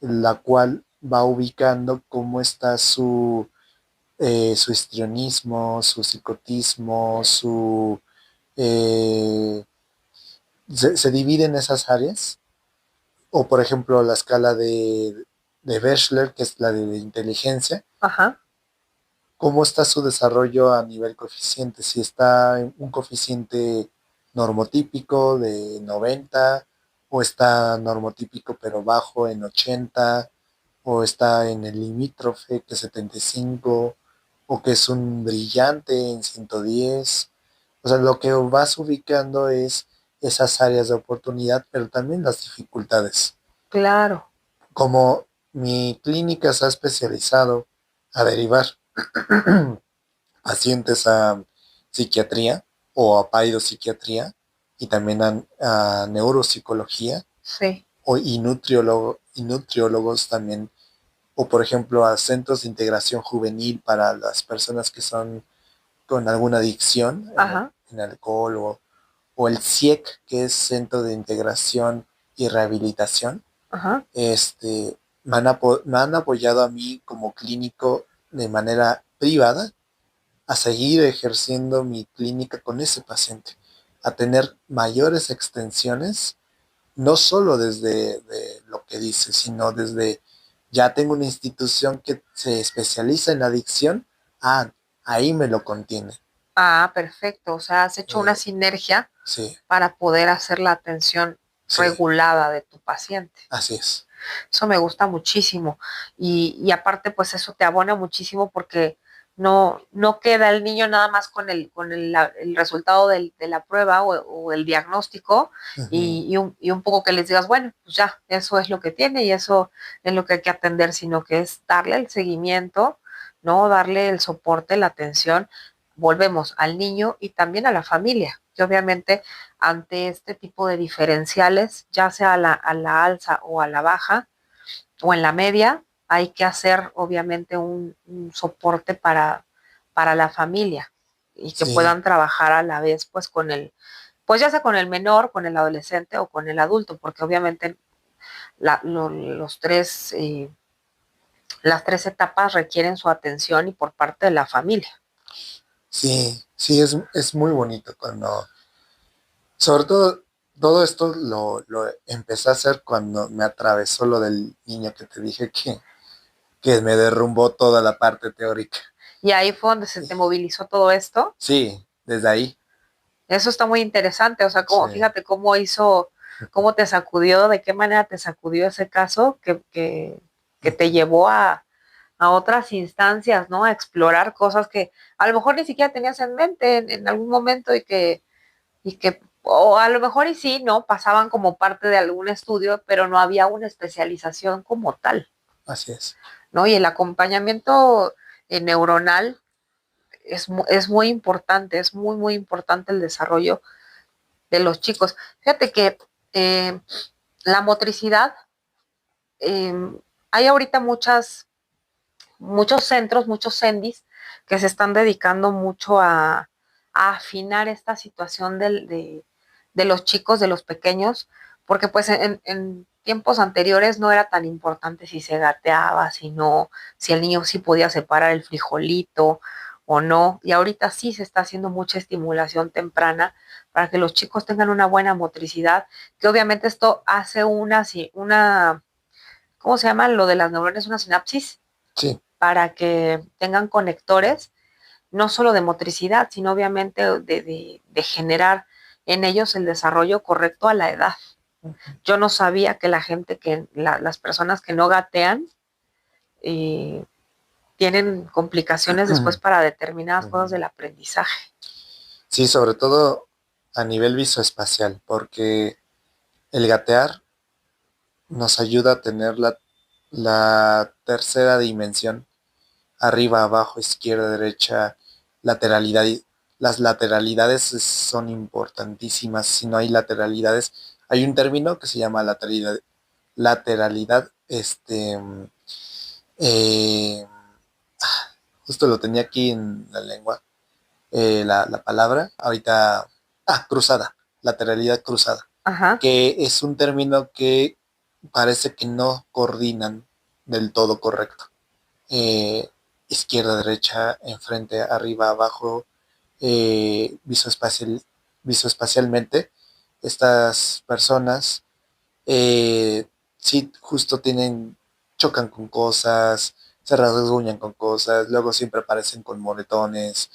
la cual va ubicando cómo está su histrionismo, su psicotismo, eh, se divide en esas áreas. O por ejemplo la escala de Bechler, que es la de inteligencia,
ajá,
cómo está su desarrollo a nivel coeficiente, si está en un coeficiente normotípico de 90 o está normotípico pero bajo en 80 o está en el limítrofe que es 75 o que es un brillante en 110. O sea, lo que vas ubicando es esas áreas de oportunidad, pero también las dificultades.
claro.
Como mi clínica se ha especializado a derivar pacientes a psiquiatría o a psiquiatría y también a neuropsicología
Sí,
y nutriólogos también, o por ejemplo a centros de integración juvenil para las personas que son con alguna adicción
ajá,
en alcohol o el CIEC, que es Centro de Integración y Rehabilitación.
ajá.
Me han apoyado a mí como clínico de manera privada a seguir ejerciendo mi clínica con ese paciente, a tener mayores extensiones, no solo desde de lo que dice, sino desde ya tengo una institución que se especializa en adicción, ah, ahí me lo contiene.
Ah, perfecto. O sea, has hecho una
Eh,
sinergia
sí,
para poder hacer la atención
sí,
regulada de tu paciente.
así es.
Eso me gusta muchísimo. Y aparte, pues eso te abona muchísimo porque no queda el niño nada más el resultado de la prueba o el diagnóstico
Ujú.
y un poco que les digas, bueno, pues ya, eso es lo que tiene y eso es lo que hay que atender, sino que es darle el seguimiento, ¿no? Darle el soporte, la atención. Volvemos al niño y también a la familia, que obviamente ante este tipo de diferenciales, ya sea a la alza o a la baja o en la media, hay que hacer obviamente un soporte para la familia y que
Sí,
puedan trabajar a la vez pues pues ya sea con el menor, con el adolescente o con el adulto, porque obviamente los las tres etapas requieren su atención y por parte de la familia.
sí, sí, es muy bonito cuando, sobre todo, todo esto lo empecé a hacer cuando me atravesó lo del niño que te dije que me derrumbó toda la parte teórica.
Y ahí fue donde se te movilizó todo esto.
Sí, desde ahí.
Eso está muy interesante, o sea,
Sí,
como, fíjate cómo cómo te sacudió, de qué manera te sacudió ese caso que te llevó a otras instancias, ¿no? A explorar cosas que a lo mejor ni siquiera tenías en mente en algún momento o a lo mejor y sí, ¿no? Pasaban como parte de algún estudio, pero no había una especialización como tal,
así es.
¿no? Y el acompañamiento neuronal es muy importante, es muy importante el desarrollo de los chicos. Fíjate que eh, la motricidad, eh, hay ahorita muchos centros, muchos CENDIs que se están dedicando mucho a afinar esta situación de los chicos, de los pequeños, porque pues en tiempos anteriores no era tan importante si se gateaba, si no, si el niño sí podía separar el frijolito o no, y ahorita sí se está haciendo mucha estimulación temprana para que los chicos tengan una buena motricidad, que obviamente esto hace una ¿cómo se llama? Lo de las neuronas, una sinapsis,
Sí,
para que tengan conectores, no solo de motricidad, sino obviamente de generar en ellos el desarrollo correcto a la edad. Yo no sabía que la gente las personas que no gatean, eh, tienen complicaciones después para determinadas cosas del aprendizaje.
Sí, sobre todo a nivel visoespacial, porque el gatear nos ayuda a tener la tercera dimensión, arriba, abajo, izquierda, derecha, lateralidad. Las lateralidades son importantísimas. Si no hay lateralidades, hay un término que se llama lateralidad, eh, justo lo tenía aquí en la lengua, la palabra, ahorita, cruzada, lateralidad cruzada,
Ajá.
que es un término que parece que no coordinan del todo correcto. eh, Izquierda, derecha, enfrente, arriba, abajo, visoespacialmente, estas personas sí justo chocan con cosas, se rasguñan con cosas, luego siempre aparecen con moretones,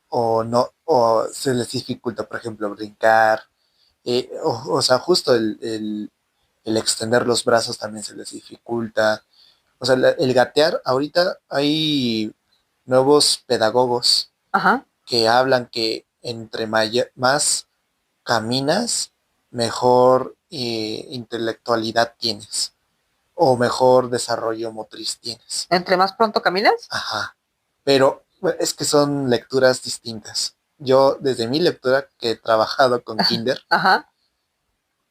o no, o se les dificulta, por ejemplo, brincar, o sea, justo el extender los brazos también se les dificulta. O sea, el gatear, ahorita hay nuevos pedagogos
Ajá.
que hablan que entre más caminas, mejor intelectualidad tienes o mejor desarrollo motriz tienes.
Entre más pronto caminas.
Ajá. Pero es que son lecturas distintas. Yo, desde mi lectura, que he trabajado con Kinder,
Ajá.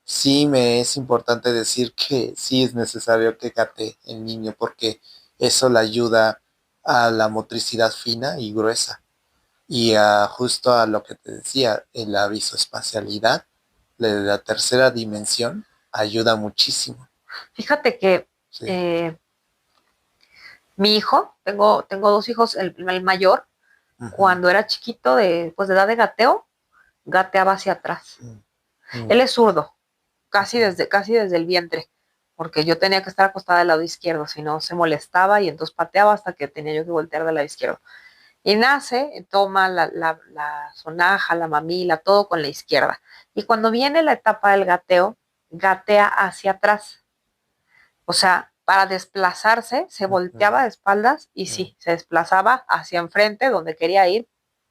sí me es importante decir que sí es necesario que gate el niño porque eso le ayuda a la motricidad fina y gruesa y justo a lo que te decía, en la visoespacialidad, la tercera dimensión ayuda muchísimo.
Fíjate que
Sí.
eh, mi hijo, tengo dos hijos, el mayor,
Ujú.
cuando era chiquito, pues de edad de gateo, gateaba hacia atrás.
Mm, mm,
Él es zurdo,
ujú,
casi desde el vientre, porque yo tenía que estar acostada del lado izquierdo, si no se molestaba y entonces pateaba hasta que tenía yo que voltear del lado izquierdo. Y nace, toma la sonaja, la mamila, todo con la izquierda. Y cuando viene la etapa del gateo, gatea hacia atrás. O sea, para desplazarse, se
ujú,
volteaba de espaldas y
mm,
sí, se desplazaba hacia enfrente donde quería ir,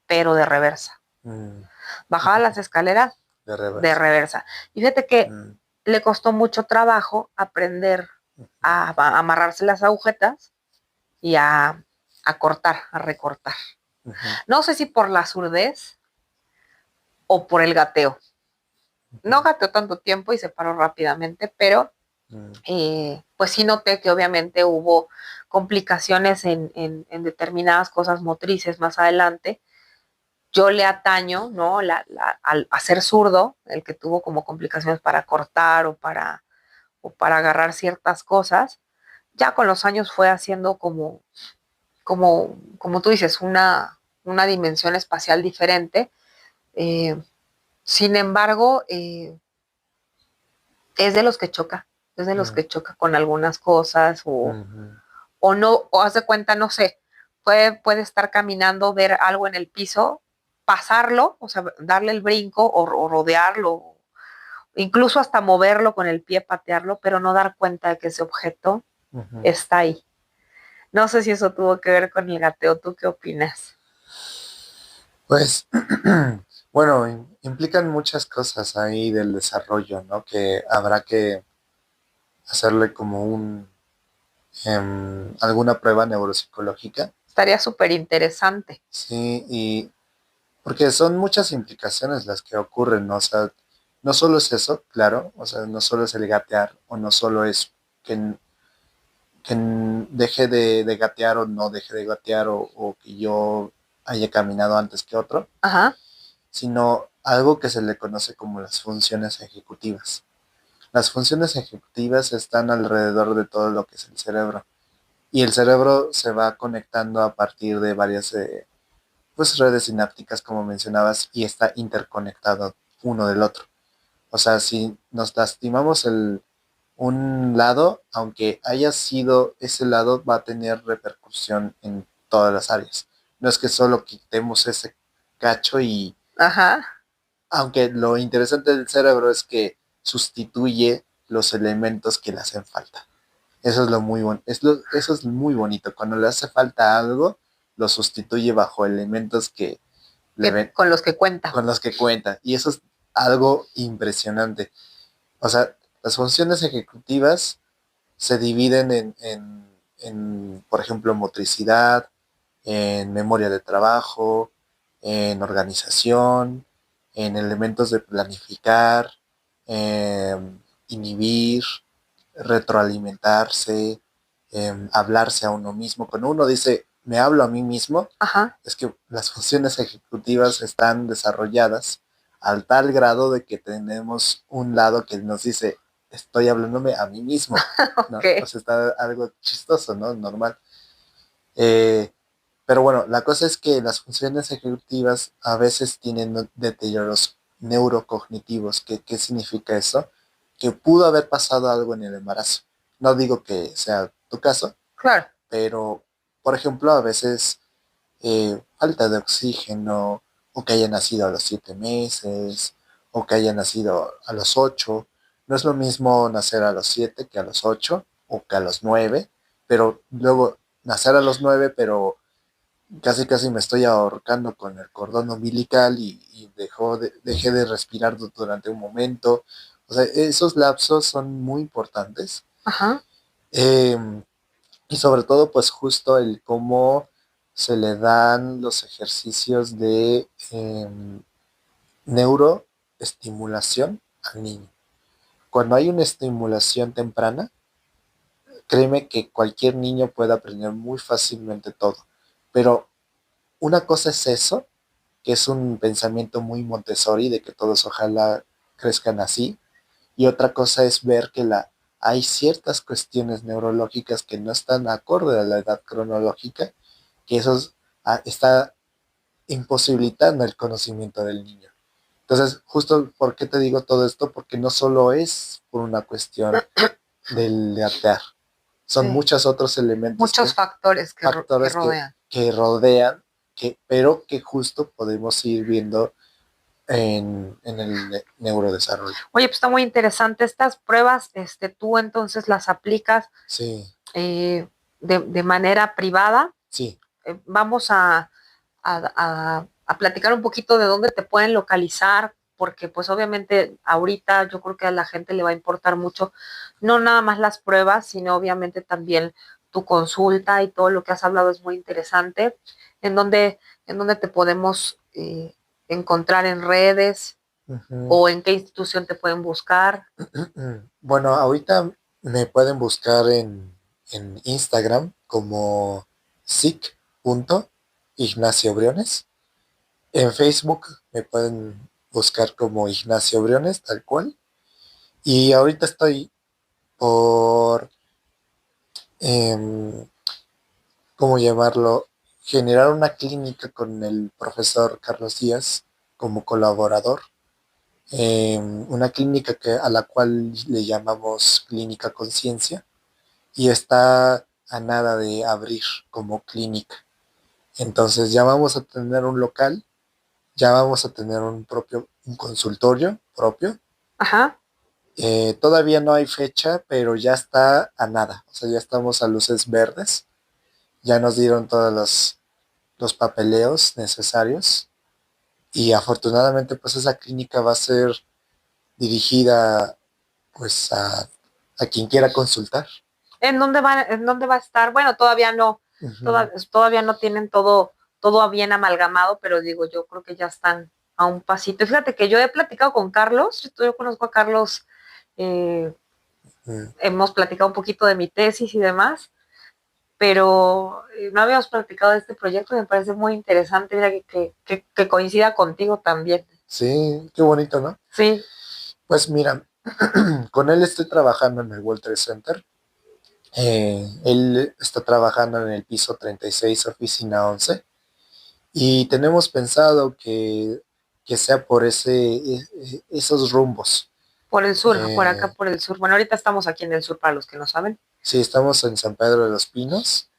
pero de reversa.
mm.
Bajaba las escaleras
De
de
reversa.
reversa. Y fíjate que
Mm,
le costó mucho trabajo aprender
ujú,
a amarrarse las agujetas y a cortar, a recortar.
ujú,
No sé si por la surdez o por el gateo. No gateó tanto tiempo y se paró rápidamente, pero
mm,
pues sí noté que obviamente hubo complicaciones en determinadas cosas motrices más adelante. Yo le ataño, ¿no? Al ser zurdo, el que tuvo como complicaciones para cortar o para agarrar ciertas cosas, ya con los años fue haciendo como tú dices, una dimensión espacial diferente. Eh, Sin embargo, es de los que choca, es de los
mm,
que choca con algunas cosas
ujú,
o no, o haz de cuenta, no sé, puede estar caminando, ver algo en el piso, pasarlo, o sea, darle el brinco o rodearlo, incluso hasta moverlo con el pie, patearlo, pero no dar cuenta de que ese objeto
ujú.
está ahí. No sé si eso tuvo que ver con el gateo, ¿tú qué opinas?
Pues, bueno, implican muchas cosas ahí del desarrollo, ¿no? Que habrá que hacerle como alguna prueba neuropsicológica.
Estaría súper interesante.
Sí, y porque son muchas implicaciones las que ocurren, ¿no? O sea, no solo es eso, claro, o sea, no solo es el gatear, o no solo es que, que deje de gatear o no deje de gatear, o que yo haya caminado antes que otro,
Ajá,
sino algo que se le conoce como las funciones ejecutivas. Las funciones ejecutivas están alrededor de todo lo que es el cerebro. Y el cerebro se va conectando a partir de varias pues redes sinápticas, como mencionabas, y está interconectado uno del otro. O sea, si nos lastimamos un lado, aunque haya sido ese lado, va a tener repercusión en todas las áreas. No es que solo quitemos ese cacho y,
ajá,
aunque lo interesante del cerebro es que sustituye los elementos que le hacen falta. Eso es lo muy eso es muy bonito. Cuando le hace falta algo, lo sustituye bajo elementos que le ven,
con los que cuenta.
con los que cuenta. Y eso es algo impresionante. O sea, las funciones ejecutivas se dividen por ejemplo, motricidad, en memoria de trabajo, en organización, en elementos de planificar, inhibir, retroalimentarse, hablarse a uno mismo. Cuando uno dice, me hablo a mí mismo,
Ajá.
es que las funciones ejecutivas están desarrolladas al tal grado de que tenemos un lado que nos dice, estoy hablándome a mí mismo, ¿no?
Okay.
O sea, está algo chistoso, ¿no? Normal. Eh, pero bueno, la cosa es que las funciones ejecutivas a veces tienen deterioros neurocognitivos. ¿Qué significa eso? Que pudo haber pasado algo en el embarazo. No digo que sea tu caso,
Claro.
pero, por ejemplo, a veces falta de oxígeno, o que haya nacido a los 7 meses, o que haya nacido a los 8. No es lo mismo nacer a los 7 que a los 8 o que a los 9, pero luego nacer a los 9, pero casi casi me estoy ahorcando con el cordón umbilical y dejé de respirar durante un momento. O sea, esos lapsos son muy importantes.
Ajá.
Eh, y sobre todo, pues justo el cómo se le dan los ejercicios de neuroestimulación al niño. Cuando hay una estimulación temprana, créeme que cualquier niño puede aprender muy fácilmente todo. Pero una cosa es eso, que es un pensamiento muy Montessori de que todos ojalá crezcan así, y otra cosa es ver que hay ciertas cuestiones neurológicas que no están acorde a la edad cronológica, que eso está imposibilitando el conocimiento del niño. Entonces, justo por qué te digo todo esto, porque no solo es por una cuestión del gatear, son
Sí.
muchos otros elementos
Muchos factores que rodean.
que rodean, pero que justo podemos ir viendo en el neurodesarrollo.
Oye, pues está muy interesante. Estas pruebas, tú entonces las aplicas
Sí,
de manera privada.
sí.
Vamos a platicar un poquito de dónde te pueden localizar, porque pues obviamente ahorita yo creo que a la gente le va a importar mucho, no nada más las pruebas, sino obviamente también tu consulta y todo lo que has hablado es muy interesante. En dónde te podemos encontrar en redes
Ujú.
o en qué institución te pueden buscar.
Bueno, ahorita me pueden buscar en Instagram como sic.ignacio Briones. En Facebook me pueden buscar como Ignacio Briones, tal cual. Y ahorita estoy por, em, ¿cómo llamarlo? Generar una clínica con el profesor Carlos Díaz como colaborador. Una clínica a la cual le llamamos Clínica Conciencia y está a nada de abrir como clínica. Entonces ya vamos a tener un local, ya vamos a tener un consultorio propio.
Ajá.
Todavía no hay fecha, pero ya está a nada. O sea, ya estamos a luces verdes. Ya nos dieron todos los papeleos necesarios. Y afortunadamente, pues esa clínica va a ser dirigida pues a quien quiera consultar.
En dónde va a estar? Bueno, todavía no,
Ujú.
todavía no tienen todo bien amalgamado, pero digo, yo creo que ya están a un pasito. Y fíjate que yo he platicado con Carlos, yo conozco a Carlos, eh,
Mm.
hemos platicado un poquito de mi tesis y demás, pero no habíamos platicado de este proyecto, me parece muy interesante, mira que coincida contigo también.
Sí, qué bonito, ¿no?
Sí,
Pues mira, con él estoy trabajando en el World Trade Center. Él está trabajando en el piso 36, oficina 11. Y tenemos pensado que sea por esos rumbos.
por el sur, por acá
Eh,
por el sur. Bueno, ahorita estamos aquí en el sur para los que no saben.
sí, estamos en San Pedro de los Pinos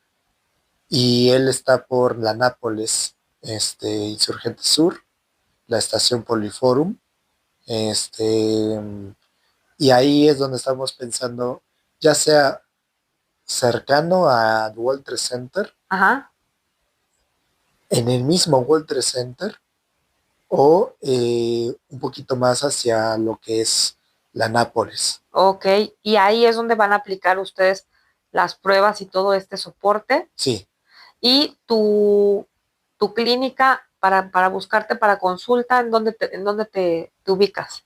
y él está por la Nápoles, Insurgente Sur, la estación Poliforum, este, Y ahí es donde estamos pensando, ya sea cercano a World Trade Center,
Ajá.
en el mismo World Trade Center, o un poquito más hacia lo que es la Nápoles.
Ok. Y ahí es donde van a aplicar ustedes las pruebas y todo este soporte.
Sí,
Y tu clínica para buscarte para consulta, ¿en dónde te ubicas?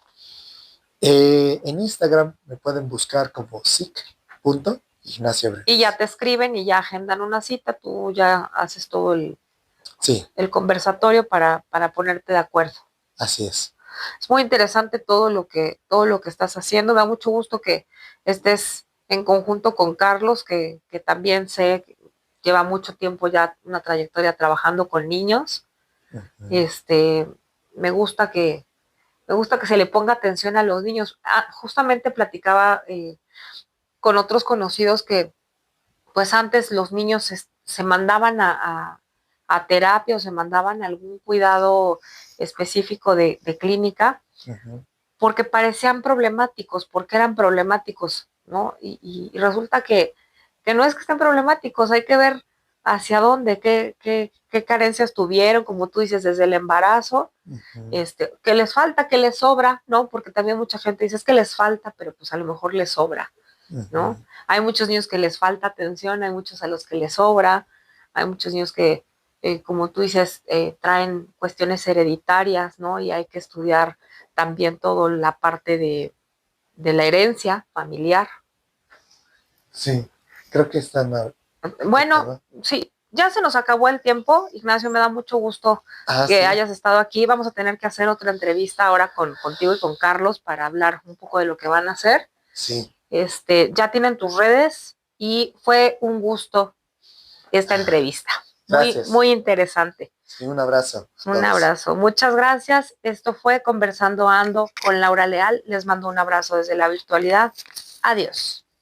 en Instagram me pueden buscar como sic.Ignacio
Y ya
Brenes.
te escriben y ya agendan una cita, tú ya haces todo
Sí,
el conversatorio para ponerte de acuerdo.
así es.
Es muy interesante todo lo que estás haciendo. Me da mucho gusto que estés en conjunto con Carlos, que también sé que lleva mucho tiempo ya una trayectoria trabajando con niños.
Ujú,
Este, me gusta que, me gusta que se le ponga atención a los niños. Ah, justamente platicaba con otros conocidos que, pues antes los niños se mandaban a terapia o se mandaban a algún cuidado específico de clínica
ujú,
porque parecían problemáticos, porque eran problemáticos, ¿no? Y resulta que no es que estén problemáticos, hay que ver hacia dónde, qué carencias tuvieron, como tú dices, desde el embarazo,
ujú,
que les falta, que les sobra, ¿no? Porque también mucha gente dice es que les falta, pero pues a lo mejor les sobra, ¿no?
ujú.
Hay muchos niños que les falta atención, hay muchos a los que les sobra, hay muchos niños que, como tú dices, traen cuestiones hereditarias, ¿no? Y hay que estudiar también toda la parte de la herencia familiar.
Sí, creo que están de
Bueno,
acuerdo.
sí, ya se nos acabó el tiempo. Ignacio, me da mucho gusto
Ah,
que
sí,
hayas estado aquí. Vamos a tener que hacer otra entrevista ahora contigo y con Carlos para hablar un poco de lo que van a hacer.
sí.
Ya tienen tus redes y fue un gusto esta entrevista. Muy,
Gracias.
muy interesante.
Sí, un abrazo a
Un
todos.
abrazo. Muchas gracias. Esto fue Conversando Ando con Laura Leal. Les mando un abrazo desde la virtualidad. Adiós.